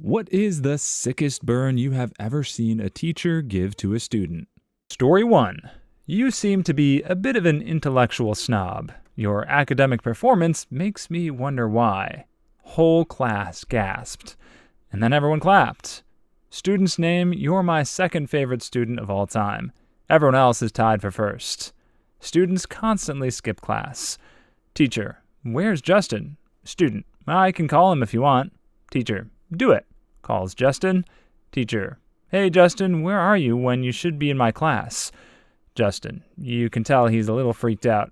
What is the sickest burn you have ever seen a teacher give to a student? Story 1. You seem to be a bit of an intellectual snob. Your academic performance makes me wonder why. Whole class gasped. And then everyone clapped. Student's name, you're my second favorite student of all time. Everyone else is tied for first. Students constantly skip class. Teacher, where's Justin? Student, I can call him if you want. Teacher, do it. Calls Justin. Teacher, hey Justin, where are you when you should be in my class? Justin, you can tell he's a little freaked out.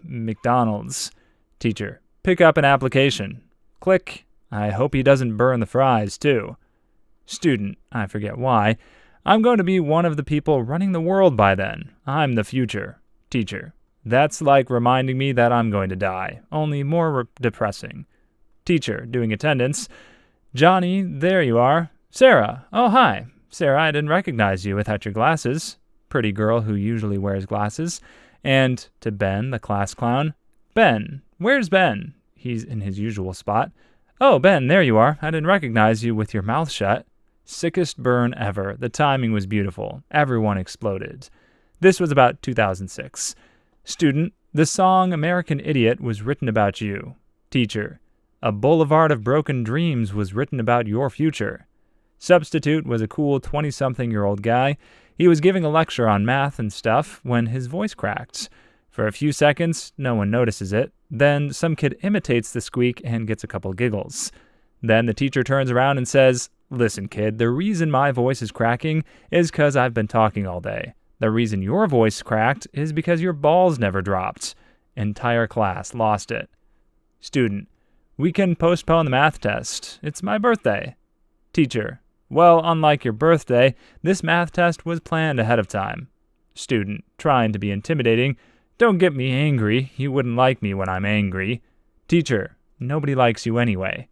McDonald's. Teacher, pick up an application. Click. I hope he doesn't burn the fries too. Student, I forget why. I'm going to be one of the people running the world by then. I'm the future. Teacher, that's like reminding me that I'm going to die, only more depressing. Teacher, doing attendance. Johnny, there you are. Sarah, oh hi. Sarah, I didn't recognize you without your glasses. Pretty girl who usually wears glasses. And to Ben, the class clown. Ben, where's Ben? He's in his usual spot. Oh, Ben, there you are. I didn't recognize you with your mouth shut. Sickest burn ever. The timing was beautiful. Everyone exploded. This was about 2006. Student, the song American Idiot was written about you. Teacher, A Boulevard of Broken Dreams was written about your future. Substitute was a cool 20-something-year-old guy. He was giving a lecture on math and stuff when his voice cracked. For a few seconds, no one notices it. Then some kid imitates the squeak and gets a couple giggles. Then the teacher turns around and says, Listen, kid, the reason my voice is cracking is because I've been talking all day. The reason your voice cracked is because your balls never dropped. Entire class lost it. Student, we can postpone the math test. It's my birthday. Teacher, well, unlike your birthday, this math test was planned ahead of time. Student, trying to be intimidating, don't get me angry. You wouldn't like me when I'm angry. Teacher, nobody likes you anyway.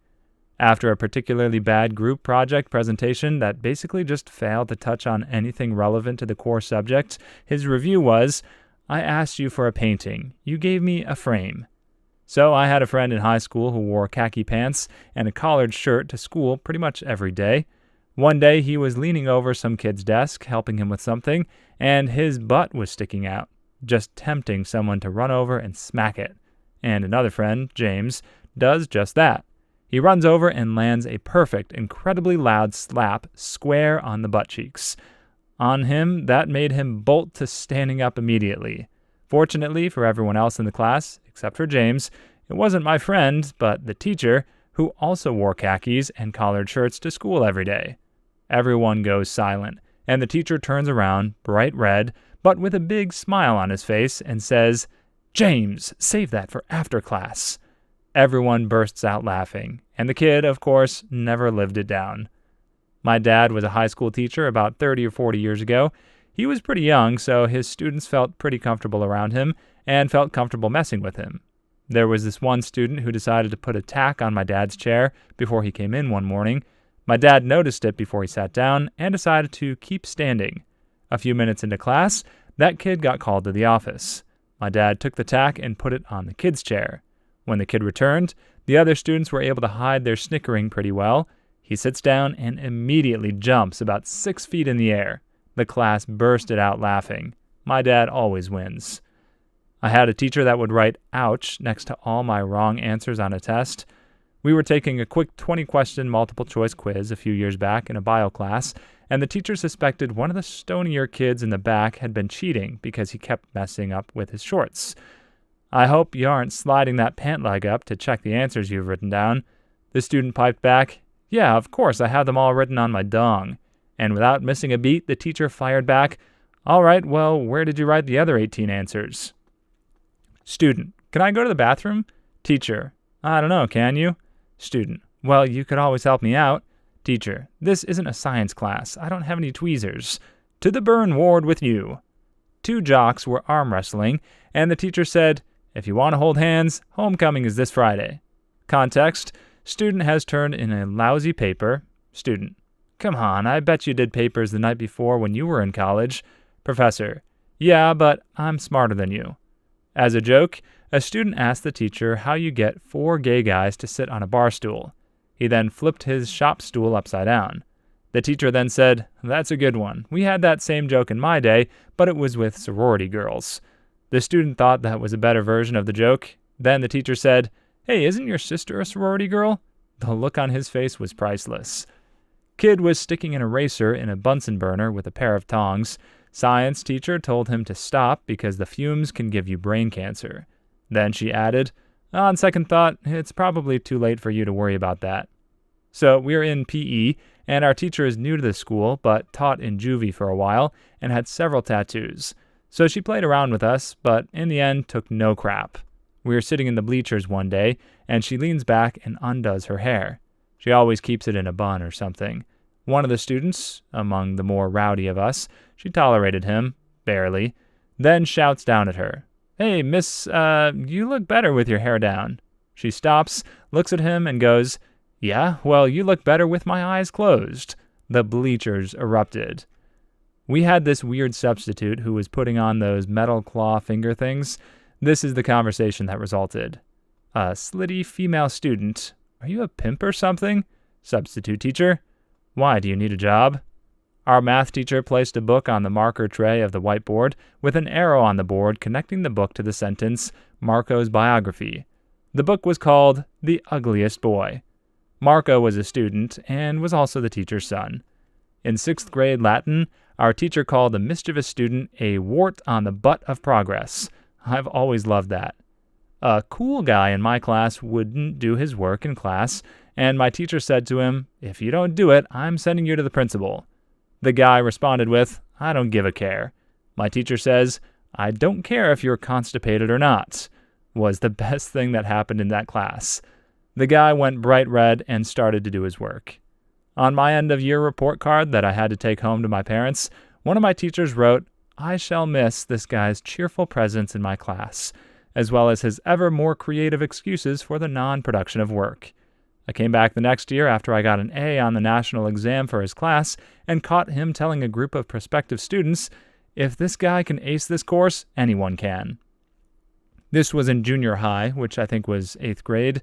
After a particularly bad group project presentation that basically just failed to touch on anything relevant to the core subject, his review was, I asked you for a painting. You gave me a frame. So I had a friend in high school who wore khaki pants and a collared shirt to school pretty much every day. One day he was leaning over some kid's desk, helping him with something, and his butt was sticking out, just tempting someone to run over and smack it. And another friend, James, does just that. He runs over and lands a perfect, incredibly loud slap square on the butt cheeks. On him, that made him bolt to standing up immediately. Fortunately for everyone else in the class, except for James, it wasn't my friend, but the teacher, who also wore khakis and collared shirts to school every day. Everyone goes silent, and the teacher turns around, bright red, but with a big smile on his face, and says, James, save that for after class. Everyone bursts out laughing, and the kid, of course, never lived it down. My dad was a high school teacher about 30 or 40 years ago. He was pretty young, so his students felt pretty comfortable around him and felt comfortable messing with him. There was this one student who decided to put a tack on my dad's chair before he came in one morning. My dad noticed it before he sat down and decided to keep standing. A few minutes into class, that kid got called to the office. My dad took the tack and put it on the kid's chair. When the kid returned, the other students were able to hide their snickering pretty well. He sits down and immediately jumps about 6 feet in the air. The class bursted out laughing. My dad always wins. I had a teacher that would write ouch next to all my wrong answers on a test. We were taking a quick 20-question multiple-choice quiz a few years back in a bio class, and the teacher suspected one of the stonier kids in the back had been cheating because he kept messing up with his shorts. I hope you aren't sliding that pant leg up to check the answers you've written down. The student piped back, Yeah, of course, I have them all written on my dong. And without missing a beat, the teacher fired back, All right, well, where did you write the other 18 answers? Student, can I go to the bathroom? Teacher, I don't know, can you? Student, well, you could always help me out. Teacher, this isn't a science class. I don't have any tweezers. To the burn ward with you. 2 jocks were arm wrestling, and the teacher said, If you want to hold hands, homecoming is this Friday. Context, student has turned in a lousy paper. Student, come on, I bet you did papers the night before when you were in college. Professor, yeah, but I'm smarter than you. As a joke, a student asked the teacher how you get 4 gay guys to sit on a bar stool. He then flipped his shop stool upside down. The teacher then said, "That's a good one. We had that same joke in my day, but it was with sorority girls." The student thought that was a better version of the joke. Then the teacher said, "Hey, isn't your sister a sorority girl?" The look on his face was priceless. Kid was sticking an eraser in a Bunsen burner with a pair of tongs. Science teacher told him to stop because the fumes can give you brain cancer. Then she added, "On second thought, it's probably too late for you to worry about that." So we're in PE, and our teacher is new to the school, but taught in juvie for a while and had several tattoos. So she played around with us, but in the end took no crap. We were sitting in the bleachers one day, and she leans back and undoes her hair. She always keeps it in a bun or something. One of the students, among the more rowdy of us, she tolerated him, barely, then shouts down at her, "Hey, miss, you look better with your hair down." She stops, looks at him, and goes, "Yeah, well, you look better with my eyes closed." The bleachers erupted. We had this weird substitute who was putting on those metal claw finger things. This is the conversation that resulted. A slitty female student, "Are you a pimp or something?" Substitute teacher, "Why, do you need a job?" Our math teacher placed a book on the marker tray of the whiteboard with an arrow on the board connecting the book to the sentence, Marco's biography. The book was called The Ugliest Boy. Marco was a student and was also the teacher's son. In 6th grade Latin, our teacher called a mischievous student a wart on the butt of progress. I've always loved that. A cool guy in my class wouldn't do his work in class, and my teacher said to him, "If you don't do it, I'm sending you to the principal." The guy responded with, "I don't give a care." My teacher says, "I don't care if you're constipated or not," was the best thing that happened in that class. The guy went bright red and started to do his work. On my end-of-year report card that I had to take home to my parents, one of my teachers wrote, "I shall miss this guy's cheerful presence in my class, as well as his ever more creative excuses for the non-production of work." I came back the next year after I got an A on the national exam for his class and caught him telling a group of prospective students, "If this guy can ace this course, anyone can." This was in junior high, which I think was 8th grade.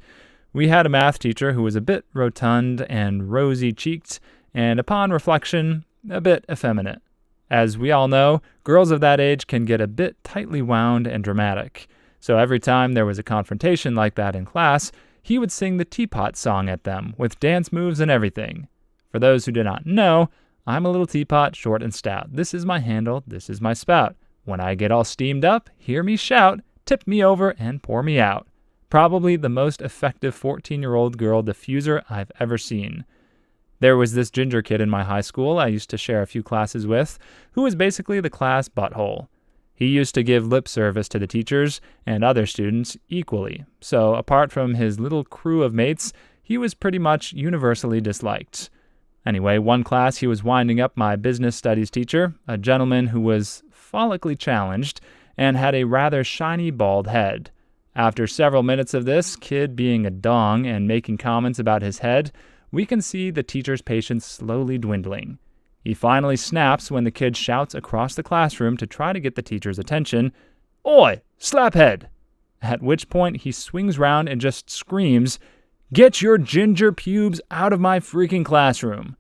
We had a math teacher who was a bit rotund and rosy-cheeked, and upon reflection, a bit effeminate. As we all know, girls of that age can get a bit tightly wound and dramatic. So every time there was a confrontation like that in class, he would sing the teapot song at them, with dance moves and everything. For those who do not know, I'm a little teapot, short and stout. This is my handle, this is my spout. When I get all steamed up, hear me shout, tip me over and pour me out. Probably the most effective 14-year-old girl diffuser I've ever seen. There was this ginger kid in my high school I used to share a few classes with, who was basically the class butthole. He used to give lip service to the teachers and other students equally, so apart from his little crew of mates, he was pretty much universally disliked. Anyway, one class he was winding up my business studies teacher, a gentleman who was follically challenged and had a rather shiny bald head. After several minutes of this kid being a dong and making comments about his head, we can see the teacher's patience slowly dwindling. He finally snaps when the kid shouts across the classroom to try to get the teacher's attention, "Oi, slaphead!" At which point he swings round and just screams, "Get your ginger pubes out of my freaking classroom!"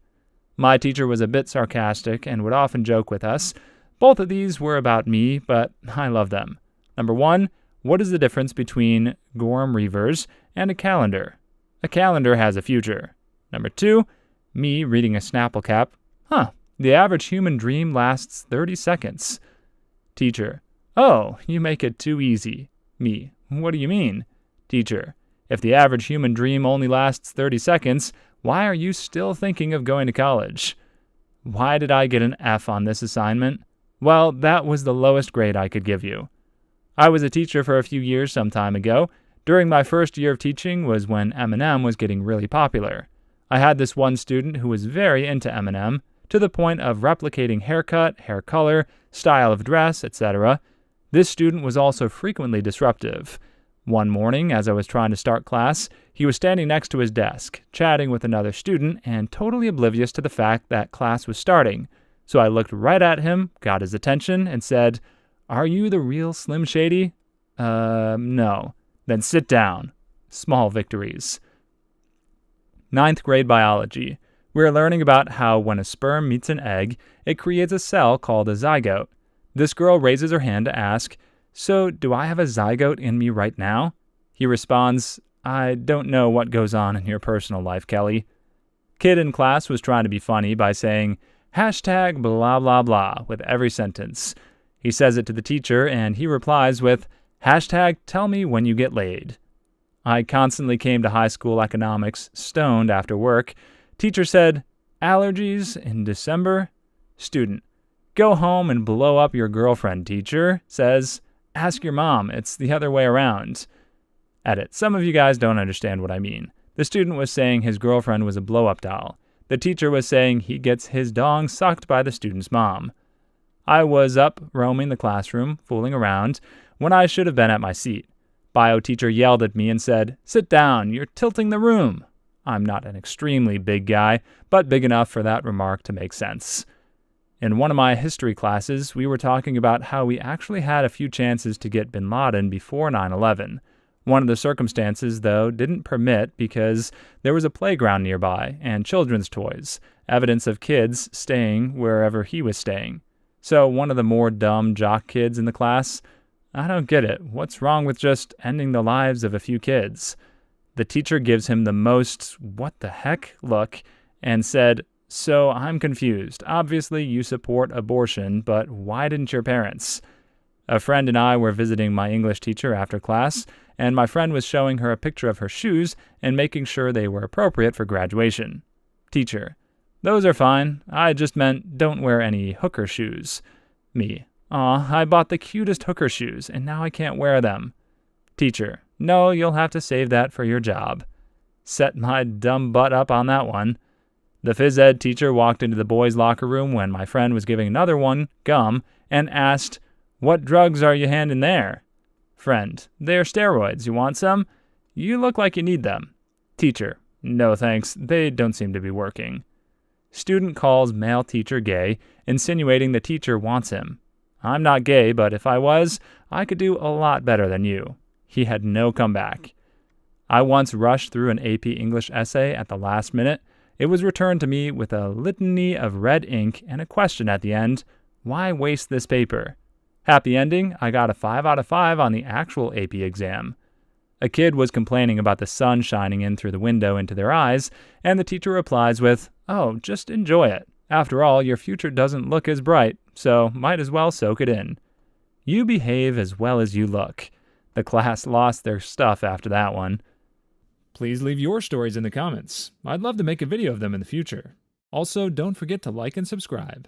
My teacher was a bit sarcastic and would often joke with us. Both of these were about me, but I love them. Number one, what is the difference between Gorham Reavers and a calendar? A calendar has a future. Number two, me reading a Snapple cap. The average human dream lasts 30 seconds. Teacher, oh, you make it too easy. Me, what do you mean? Teacher, if the average human dream only lasts 30 seconds, why are you still thinking of going to college? Why did I get an F on this assignment? Well, that was the lowest grade I could give you. I was a teacher for a few years some time ago. During my first year of teaching was when Eminem was getting really popular. I had this one student who was very into Eminem, to the point of replicating haircut, hair color, style of dress, etc. This student was also frequently disruptive. One morning, as I was trying to start class, he was standing next to his desk, chatting with another student and totally oblivious to the fact that class was starting. So I looked right at him, got his attention, and said, "Are you the real Slim Shady?" No. Then sit down. Small victories. Ninth grade biology. We're learning about how when a sperm meets an egg, it creates a cell called a zygote. This girl raises her hand to ask, "So, do I have a zygote in me right now?" He responds, "I don't know what goes on in your personal life, Kelly." Kid in class was trying to be funny by saying, hashtag blah blah blah with every sentence. He says it to the teacher and he replies with, hashtag tell me when you get laid. I constantly came to high school economics stoned after work. Teacher said, allergies in December? Student, go home and blow up your girlfriend. Teacher says, ask your mom, it's the other way around. Edit, some of you guys don't understand what I mean. The student was saying his girlfriend was a blow-up doll. The teacher was saying he gets his dong sucked by the student's mom. I was up roaming the classroom, fooling around, when I should have been at my seat. Bio teacher yelled at me and said, sit down, you're tilting the room. I'm not an extremely big guy, but big enough for that remark to make sense. In one of my history classes, we were talking about how we actually had a few chances to get bin Laden before 9/11. One of the circumstances, though, didn't permit because there was a playground nearby and children's toys, evidence of kids staying wherever he was staying. So one of the more dumb jock kids in the class, I don't get it. What's wrong with just ending the lives of a few kids? The teacher gives him the most what the heck look and said, so I'm confused. Obviously you support abortion, but why didn't your parents? A friend and I were visiting my English teacher after class, and my friend was showing her a picture of her shoes and making sure they were appropriate for graduation. Teacher, those are fine. I just meant don't wear any hooker shoes. Me, aw, I bought the cutest hooker shoes, and now I can't wear them. Teacher, no, you'll have to save that for your job. Set my dumb butt up on that one. The phys ed teacher walked into the boys' locker room when my friend was giving another one gum and asked, what drugs are you handing there? Friend, they're steroids. You want some? You look like you need them. Teacher, no thanks. They don't seem to be working. Student calls male teacher gay, insinuating the teacher wants him. I'm not gay, but if I was, I could do a lot better than you. He had no comeback. I once rushed through an AP English essay at the last minute. It was returned to me with a litany of red ink and a question at the end. Why waste this paper? Happy ending, I got a 5 out of 5 on the actual AP exam. A kid was complaining about the sun shining in through the window into their eyes, and the teacher replies with, oh, just enjoy it. After all, your future doesn't look as bright, so might as well soak it in. You behave as well as you look. The class lost their stuff after that one. Please leave your stories in the comments. I'd love to make a video of them in the future. Also, don't forget to like and subscribe.